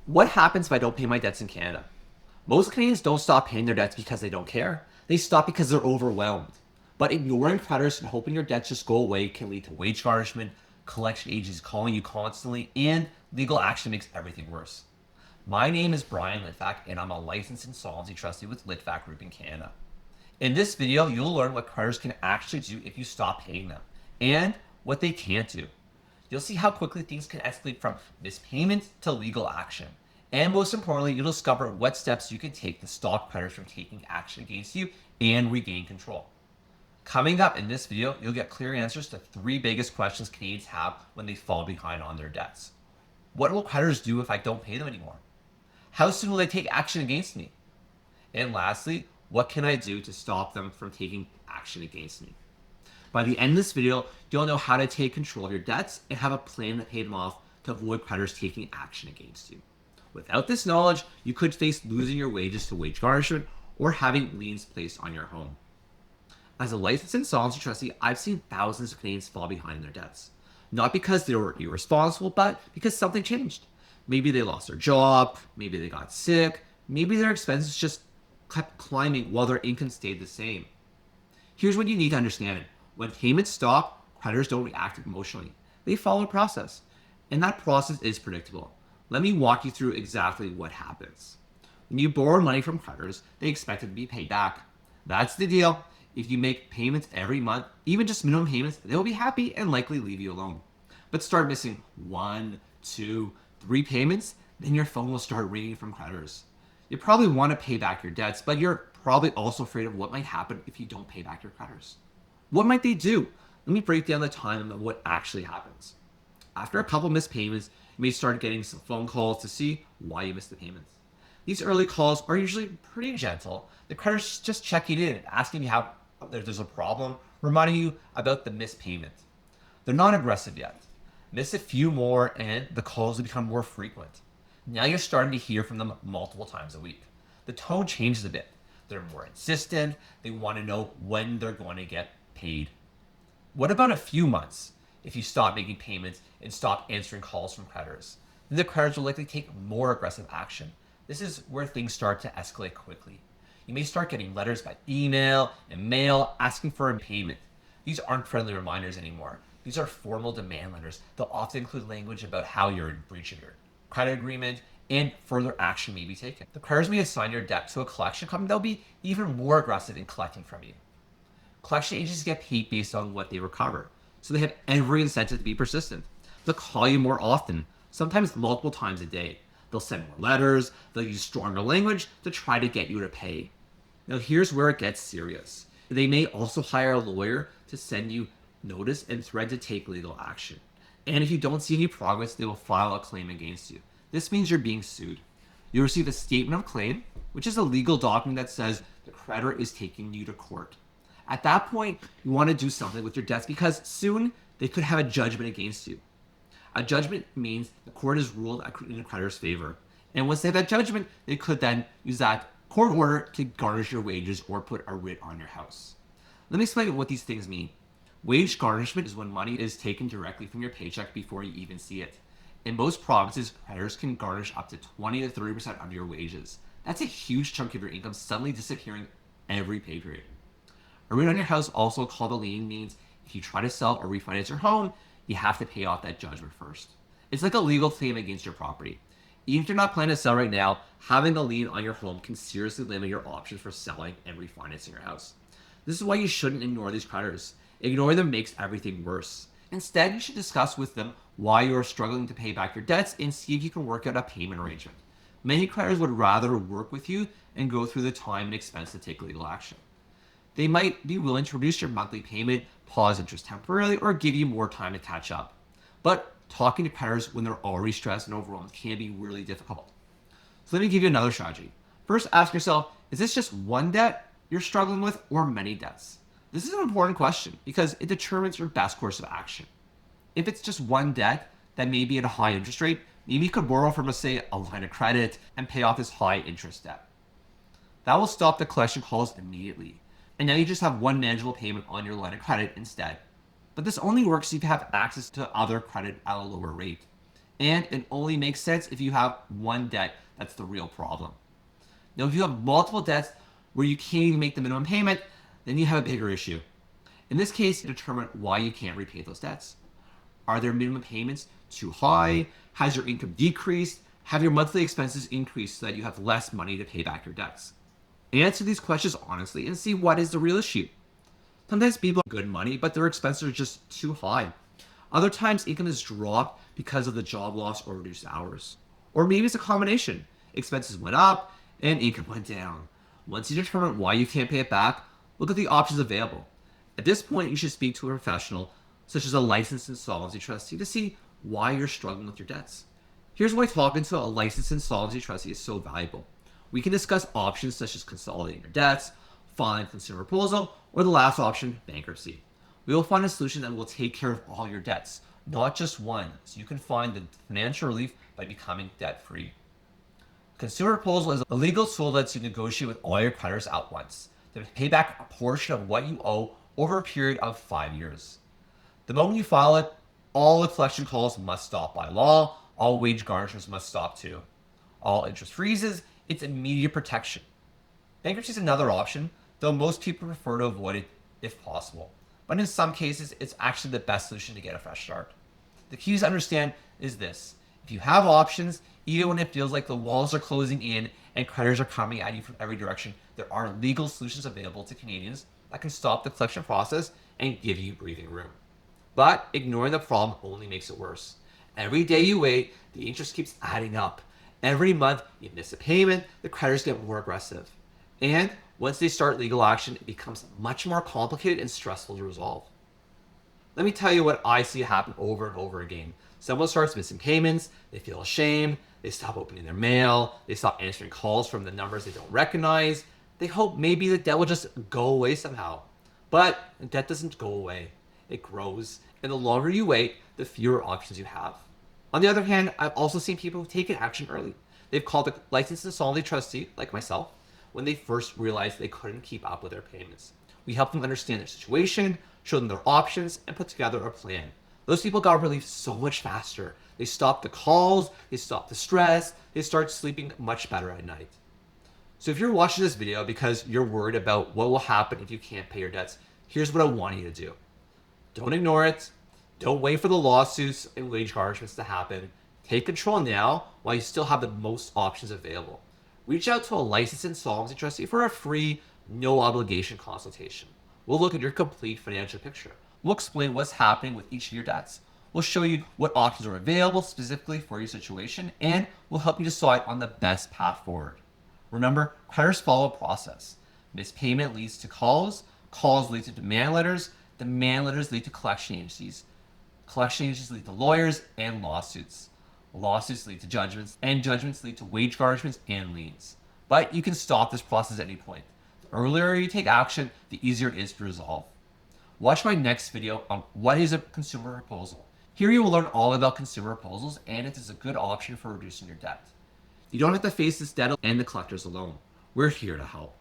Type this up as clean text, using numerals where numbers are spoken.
What happens if I don't pay my debts in Canada? Most Canadians don't stop paying their debts because they don't care. They stop because they're overwhelmed. But ignoring creditors and hoping your debts just go away can lead to wage garnishment, collection agencies calling you constantly, and legal action makes everything worse. My name is Brian Litvack, and I'm a licensed insolvency trustee with Litvack Group in Canada. In this video, you'll learn what creditors can actually do if you stop paying them, and what they can't do. You'll see how quickly things can escalate from mispayment to legal action. And most importantly, you'll discover what steps you can take to stop creditors from taking action against you and regain control. Coming up in this video, you'll get clear answers to 3 biggest questions Canadians have when they fall behind on their debts. What will creditors do if I don't pay them anymore? How soon will they take action against me? And lastly, what can I do to stop them from taking action against me? By the end of this video, you'll know how to take control of your debts and have a plan to pay them off to avoid creditors taking action against you. Without this knowledge, you could face losing your wages to wage garnishment or having liens placed on your home. As a licensed insolvency trustee, I've seen thousands of Canadians fall behind in their debts. Not because they were irresponsible, but because something changed. Maybe they lost their job, maybe they got sick, maybe their expenses just kept climbing while their income stayed the same. Here's what you need to understand. When payments stop, creditors don't react emotionally. They follow a process, and that process is predictable. Let me walk you through exactly what happens. When you borrow money from creditors, they expect it to be paid back. That's the deal. If you make payments every month, even just minimum payments, they'll be happy and likely leave you alone. But start missing 1, 2, 3 payments, then your phone will start ringing from creditors. You probably want to pay back your debts, but you're probably also afraid of what might happen if you don't pay back your creditors. What might they do? Let me break down the timeline of what actually happens. After a couple missed payments, you may start getting some phone calls to see why you missed the payments. These early calls are usually pretty gentle. The creditors just checking in, asking you how there's a problem, reminding you about the missed payment. They're not aggressive yet. Miss a few more and the calls will become more frequent. Now you're starting to hear from them multiple times a week. The tone changes a bit. They're more insistent. They want to know when they're going to get paid. What about a few months? If you stop making payments and stop answering calls from creditors, then the creditors will likely take more aggressive action. This is where things start to escalate quickly. You may start getting letters by email and mail asking for a payment. These aren't friendly reminders anymore. These are formal demand letters. They'll often include language about how you're in breach of your credit agreement and further action may be taken. The creditors may assign your debt to a collection company that'll be even more aggressive in collecting from you. Collection agencies get paid based on what they recover, so they have every incentive to be persistent. They'll call you more often, sometimes multiple times a day. They'll send more letters, they'll use stronger language to try to get you to pay. Now here's where it gets serious. They may also hire a lawyer to send you notice and threaten to take legal action. And if you don't see any progress, they will file a claim against you. This means you're being sued. You'll receive a statement of claim, which is a legal document that says the creditor is taking you to court. At that point, you want to do something with your debts because soon they could have a judgment against you. A judgment means the court has ruled in the creditor's favor. And once they have that judgment, they could then use that court order to garnish your wages or put a writ on your house. Let me explain what these things mean. Wage garnishment is when money is taken directly from your paycheck before you even see it. In most provinces, creditors can garnish up to 20 to 30% of your wages. That's a huge chunk of your income suddenly disappearing every pay period. A writ on your house, also called a lien, means if you try to sell or refinance your home, you have to pay off that judgment first. It's like a legal claim against your property. Even if you're not planning to sell right now, having a lien on your home can seriously limit your options for selling and refinancing your house. This is why you shouldn't ignore these creditors. Ignoring them makes everything worse. Instead, you should discuss with them why you are struggling to pay back your debts and see if you can work out a payment arrangement. Many creditors would rather work with you and go through the time and expense to take legal action. They might be willing to reduce your monthly payment, pause interest temporarily, or give you more time to catch up. But talking to creditors when they're already stressed and overwhelmed can be really difficult. So let me give you another strategy. First, ask yourself, is this just one debt you're struggling with or many debts? This is an important question because it determines your best course of action. If it's just one debt that may be at a high interest rate, maybe you could borrow from, say, a line of credit and pay off this high interest debt. That will stop the collection calls immediately. And now you just have one manageable payment on your line of credit instead. But this only works if you have access to other credit at a lower rate. And it only makes sense if you have one debt that's the real problem. Now, if you have multiple debts where you can't even make the minimum payment, then you have a bigger issue. In this case, determine why you can't repay those debts. Are their minimum payments too high? Has your income decreased? Have your monthly expenses increased so that you have less money to pay back your debts? Answer these questions honestly and see what is the real issue. Sometimes people have good money, but their expenses are just too high. Other times, income has dropped because of the job loss or reduced hours. Or maybe it's a combination. Expenses went up and income went down. Once you determine why you can't pay it back, look at the options available. At this point, you should speak to a professional, such as a licensed insolvency trustee, to see why you're struggling with your debts. Here's why talking to a licensed insolvency trustee is so valuable. We can discuss options such as consolidating your debts, filing a consumer proposal, or the last option, bankruptcy. We will find a solution that will take care of all your debts, not just one, so you can find the financial relief by becoming debt-free. Consumer proposal is a legal tool that lets you negotiate with all your creditors at once to pay back a portion of what you owe over a period of 5 years. The moment you file it, all the collection calls must stop by law, all wage garnishments must stop too. All interest freezes, it's immediate protection. Bankruptcy is another option, though most people prefer to avoid it if possible. But in some cases, it's actually the best solution to get a fresh start. The key to understand is this. If you have options, even when it feels like the walls are closing in and creditors are coming at you from every direction, there are legal solutions available to Canadians that can stop the collection process and give you breathing room. But ignoring the problem only makes it worse. Every day you wait, the interest keeps adding up. Every month you miss a payment, the creditors get more aggressive. And once they start legal action, it becomes much more complicated and stressful to resolve. Let me tell you what I see happen over and over again. Someone starts missing payments, they feel ashamed, they stop opening their mail, they stop answering calls from the numbers they don't recognize. They hope maybe the debt will just go away somehow. But the debt doesn't go away. It grows, and the longer you wait, the fewer options you have. On the other hand, I've also seen people who've taken action early. They've called a licensed insolvency trustee, like myself, when they first realized they couldn't keep up with their payments. We help them understand their situation, show them their options, and put together a plan. Those people got relief so much faster. They stopped the calls, they stopped the stress, they start sleeping much better at night. So if you're watching this video because you're worried about what will happen if you can't pay your debts, here's what I want you to do. Don't ignore it. Don't wait for the lawsuits and wage garnishments to happen. Take control now while you still have the most options available. Reach out to a licensed insolvency trustee for a free, no obligation consultation. We'll look at your complete financial picture. We'll explain what's happening with each of your debts. We'll show you what options are available specifically for your situation, and we'll help you decide on the best path forward. Remember, creditors follow a process. Missed payment leads to calls lead to demand letters lead to collection agencies lead to lawyers and lawsuits. Lawsuits lead to judgments, and judgments lead to wage garnishments and liens. But you can stop this process at any point. The earlier you take action, the easier it is to resolve. Watch my next video on what is a consumer proposal. Here you will learn all about consumer proposals, and it is a good option for reducing your debt. You don't have to face this debt and the collectors alone. We're here to help.